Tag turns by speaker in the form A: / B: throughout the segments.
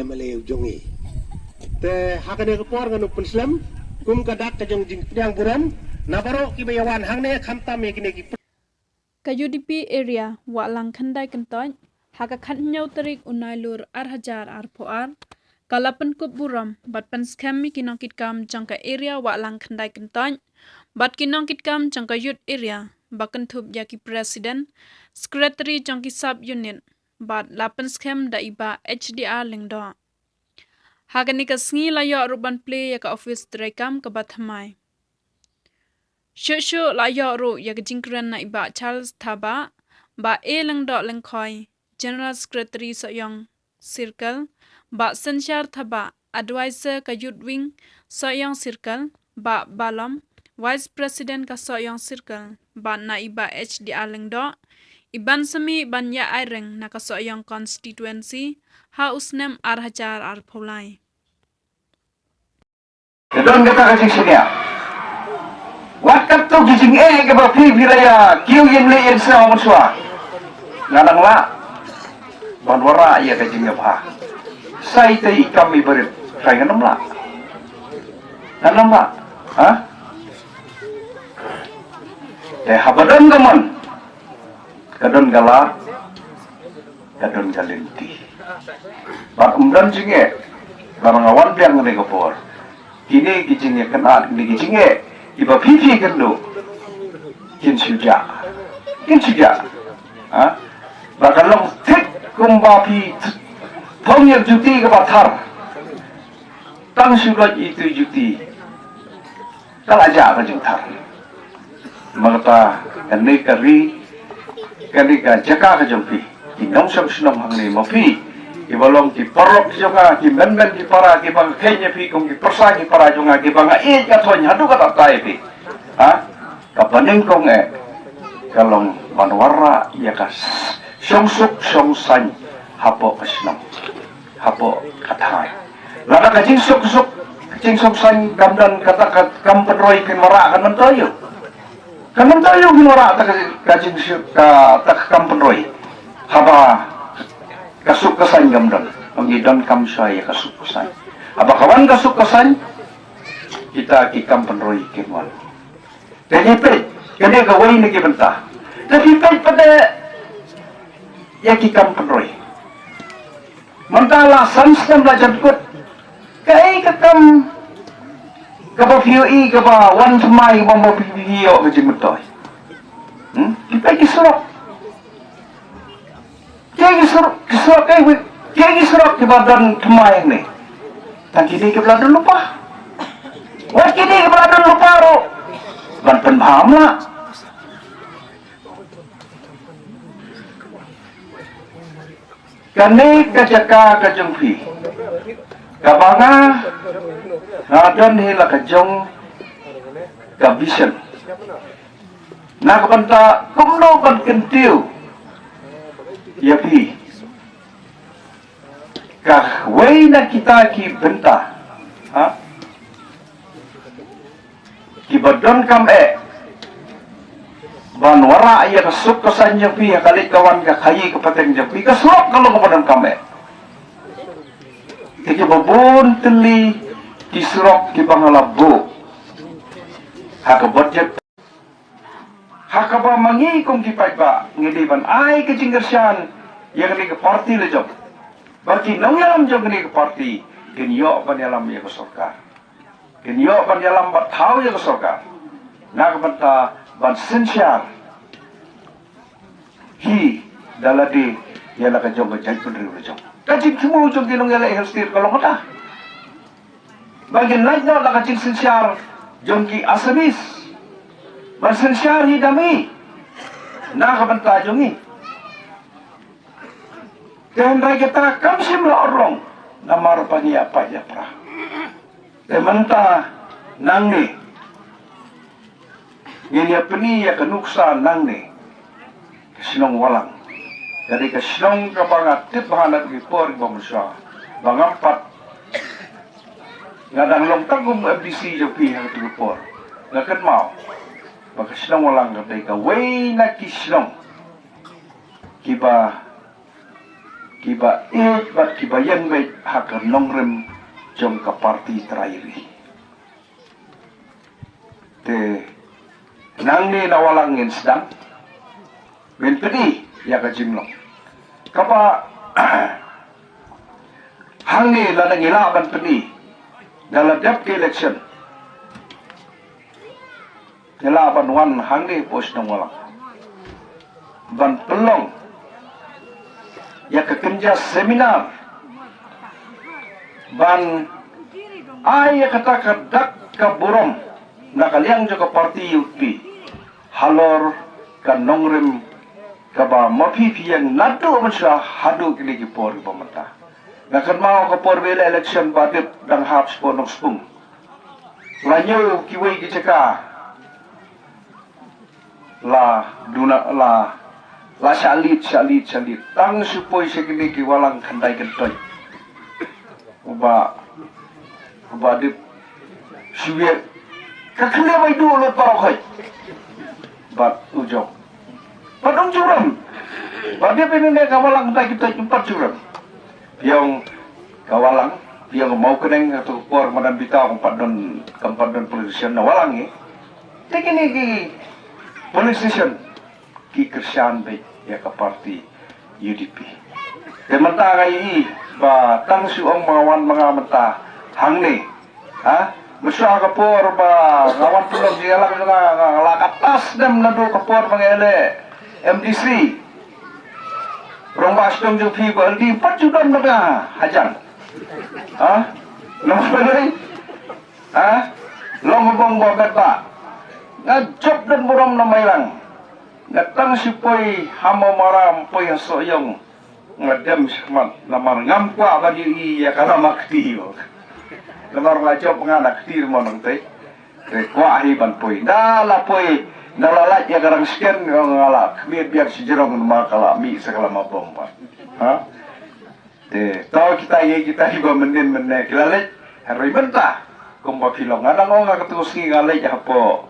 A: MLA jongi te hakane ko por ngano Islam kum kadak ka jong yang buram nabaro kibayawan hangne khamta me kine ki
B: UDP area wa lang khandai kantoy haka khannyau tarik unailur arhajar arpoar kalapan kup buram bat pan scam mi kinongkit kam jangka area wa lang khandai kantoy bat kinongkit kam jangka youth area bakan thup yaki president secretary jangki sub unit bat lapan scam da iba HDR lingdo hagani ka sngi layo ruban play yaka office direkam ka bathamai Shushu layo ru yaka jingkran na iba Charles Thaba ba lingdo lingkhoy general secretary soyong circle ba Senshar Thaba advisor ka youth wing soyong circle ba Balam vice president ka soyong circle ba na iba HDR lingdo iban semi ban ya aireng na ka soyong constituency ha usnem arhajar arpolai
C: Don kata kacing sini ya. Wakat tu kacing ke bapi biraya kiu yang le yang sama bersua. Ngadang la banwara ia kacing apa. Saya tadi kami berit. Saya ngadang la. Ngadang la. Hah? Habadan kaman. Kadon gala. Kadon galinti. Bak umdan jinge. Barang awan biang ngene kapor. Kini kijingnya kenal, kini kijingnya iba pipi kendo, kin suja, ah, bahkan long tek kumbapi, thongnya juti ke batar, tang surat itu juti, kalau aja ke jutar, maka kini jaka ke jumpi, kinong senong hangni mapi. Ibalong ki parok jonga ki men ki para ki bang kenya pi kong ki persa ki para jonga ki bang ka thon hadu ka tai pi ha ka paning kong kalong manwara ya ka songsuk songsan hapo kasnam hapo kathai lada ka jing suk jing songsan gamdan kata kampenroi kin mara kan mentoyo kin mara ta jing suk ka kampenroi haba kasuk kesan gamdan mengidan kam saya kasuk kesan apa kawan kasuk kesan kita kikam penroi kinwan jadi pet kene gawai ni kibenta tapi pet pada ya kikam penroi mentala samsam belajar kut kai kakam kapa VOE kapa wan semai kapa mau video ke jemetoy kita kisurok Kayak gisurok di badan kemain nih. Dan kini ke belakang lupa. Wah kini ke belakang lupa ro. Ban penpaham lah. Kani kajaka kajungpi. Kabanga ngadan hila kajong kabisan. Nah kapanta kumno kan kentiu. Yapi kah na kita ki benta ha ki badon kam banwara ya kasuk kasan yapi kali kawan ka kayi kapateng yapi kasuk kalau kepadam kam ki babun teli kisrok ki pangalabu hakabot hakaba mangi kong kipai ba ngediban ai ke jinggersian ya kini ke parti le job bagi nong yalam jog kini ke parti genyo ban yalam ya ke sorkar genyo ban yalam bat tahu ya ke sorkar nak banta ban sensial hi daladi ya la ke jog jai pendri le job kajik semua jog ginong yala helstir kalau kota bagi naik no la kajik sensial jongki asamis bersensyar hidami nak banta jongi dan kita kamsim la orong namar pani apa ya pra temanta nangni ini apni ya kenuksa nangni kesinong walang jadi kesinong kabangat tip hanat gipor bangsa bangampat ngadang long tangum FDC jopi yang gipor ngakan mau baka silong walang katay ka way na kisilong kiba bat kiba yan wait hak nongrem jong ka parti terairi. Te nang ni nawalangin sedang ben pedi ya ka jimlong. Kapa hang ni la ngila ban pedi dalam dap ke election. Ngila ban wan hang ni pos nang walang. Ban pelong ya ka kenja seminar ban ay kata kadak ka burom nakaliang jo ka parti UP halor ka nongrem ka ba mapipi yang nado masya hadu kini ki por pemata nakan mau ka por bela election badip dang haps ponong spung lanyo kiwai ki ceka la duna la salit tang supoi segini ki walang kandai kentoy uba dip suwe kakhle mai du lo parok hoy bat ujok padong curam badip ini ne kawalang kandai kita empat curam yang kawalang yang mau keneng atau por madan bita keempat don politician walang ni tekini ki politician ki kersian baik ya ke parti UDP. Kementa kai ba tang suong mawan mga mata hang ni, mesra kapor ba ngawan tulog dia lang nga katas dem nado kapor pangele MDC. Rong bastom jo pi ba di pacudon na hajan. Nampai long bong ba beta. Ngajop dan muram na mailang. Ngatang supay hama maram po yung soyong ngadam semat lamar ngampwa bagi iya kana makti yo. Lamar lajop nga nakti mo nang tay. Kwa hiban poy. Dala poy nalalat ya garang sken ngala kmi biak sijerong makala mi sakala mabomba. Tahu kita hiba menden kilalet hari benta. Kumpa pilong ngadang nga katuski ngalay hapo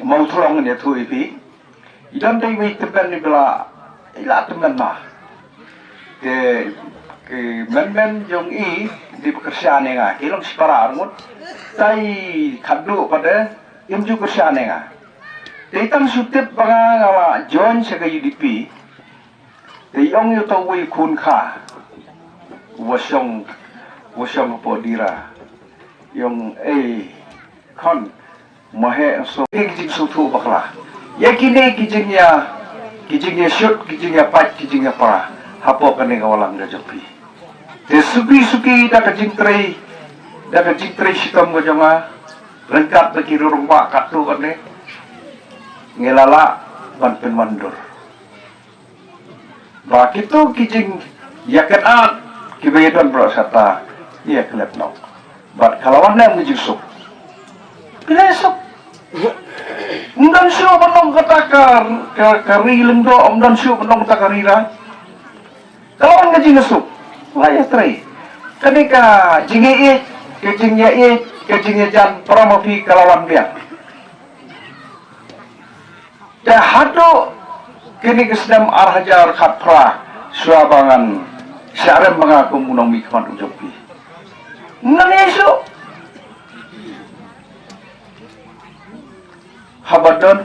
C: mau tulong ni tu ipi. Idan day may teban ni bila ila teman mah. Ke men yung di pekerjaan nga kilong separa armut tay kadlu pada yung juga pekerjaan nga. Ditang sutip mga ngawa John sa UDP. Yung yung taway kun ka. Wasyong po dira. Yung kon mahe so kijing sutu bakla. Ya kini kijingnya shoot, kijingnya pat, kijingnya para. Hapo kani kawalang gajopi. Te suki da kijing tray sitom ko jama. Lengkap bagi rumah katu kani. Ngelala banpen mandur. Ba kitu kijing yaket at kibayadon bro sata. Iya kelep no. Bat kalawan na mujusuk. Pilesok. Ndan siyo manong katakar kariling do ndan siyo manong takarira. Kalawan ka jinasuk. Laya tray. Kanika jingi kejingnya jan pramopi kalawan biak. Dah hado kini kesedam arhajar khatra suabangan syarem mengaku munong mikman ujopi. Ndan isu habadon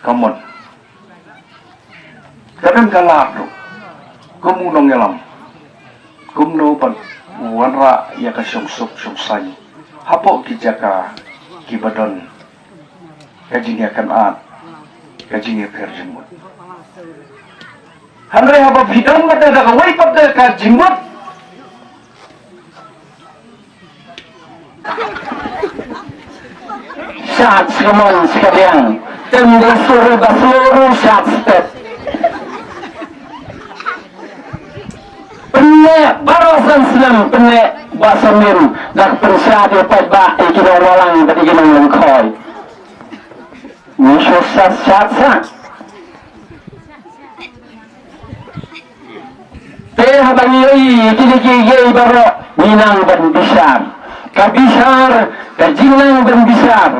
C: kamon kadang kalado kumunong yalam kumno pan wanra ya ka syungsuk syungsay hapo kijaka kibadon kajinya kan at kajinya perjimut hanre haba bidang mata da kawai pada ka jimut saat semua sekalian tembus seluruh saat step penek barasan selam penek basamir dak persiadi pada ikinan walang bagi ginang lengkoi misyo saat teh habangi kini baro minang dan besar kabisar kajinang dan besar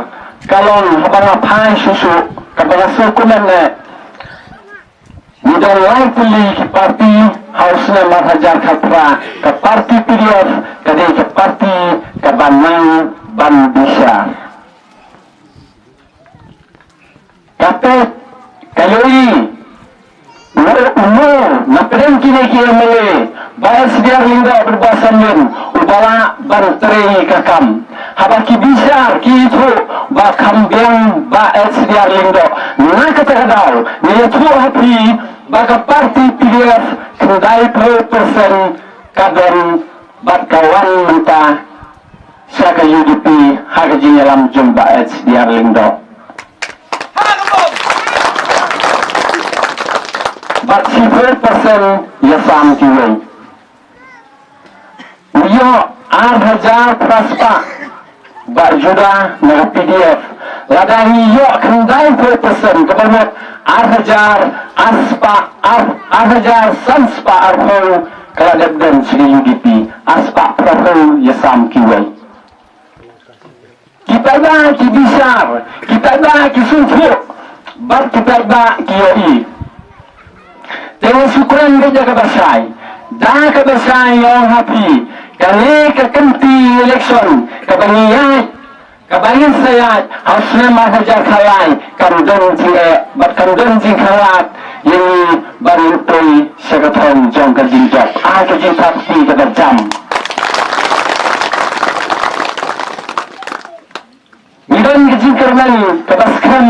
C: kalon habang pan susu kabang sukunan na don't like to leave party hausnya marhajar khatra ke parti PDF ke parti ke banang ban bisa kapet kaloi umur na peren kini kira mele bahas biar lingga berbahasan len ubala bantere kakam habaki bisar ki itu ba kambiang ba biar lingga na kata kadal ni itu hapi baka parti PDF kendai 10% kadang bat kawan mentah saka UDP hagaji alam jumpa biar lingga but 10% yasam kiwai. Yo 8,000 praspa bak juda na PDF. Ladang yo kendai 10% kebanyak 8,000 aspa 8,000 sanspa arhol keladab dan sri UDP aspa prahol yasam kiwai. Kita ba kibisar, kita ba kisufuk, bat kita ba kiyoi. Dengan syukuran gereja kebasai dah kebasai yang happy kali kekenti election kebanyakan saya harusnya mahajar kalai kandun jing kalat yang baru pui sekatan jong kerjinjak kerjin parti kebajam midon kerjin kerman kebaskan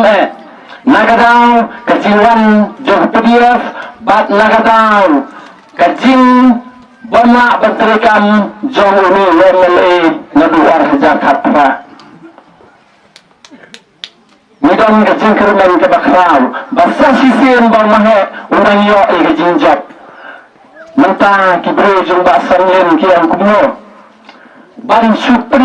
C: nagadau kerjinwan jong PDF bat nagadau kerjin bama berterikam jong ini WMLA naduar hajar khatra midon kerjin kerman kebakrau basa sisir bamahe unang yo kerjin job mentah kibre jong basan len kian kumno ban super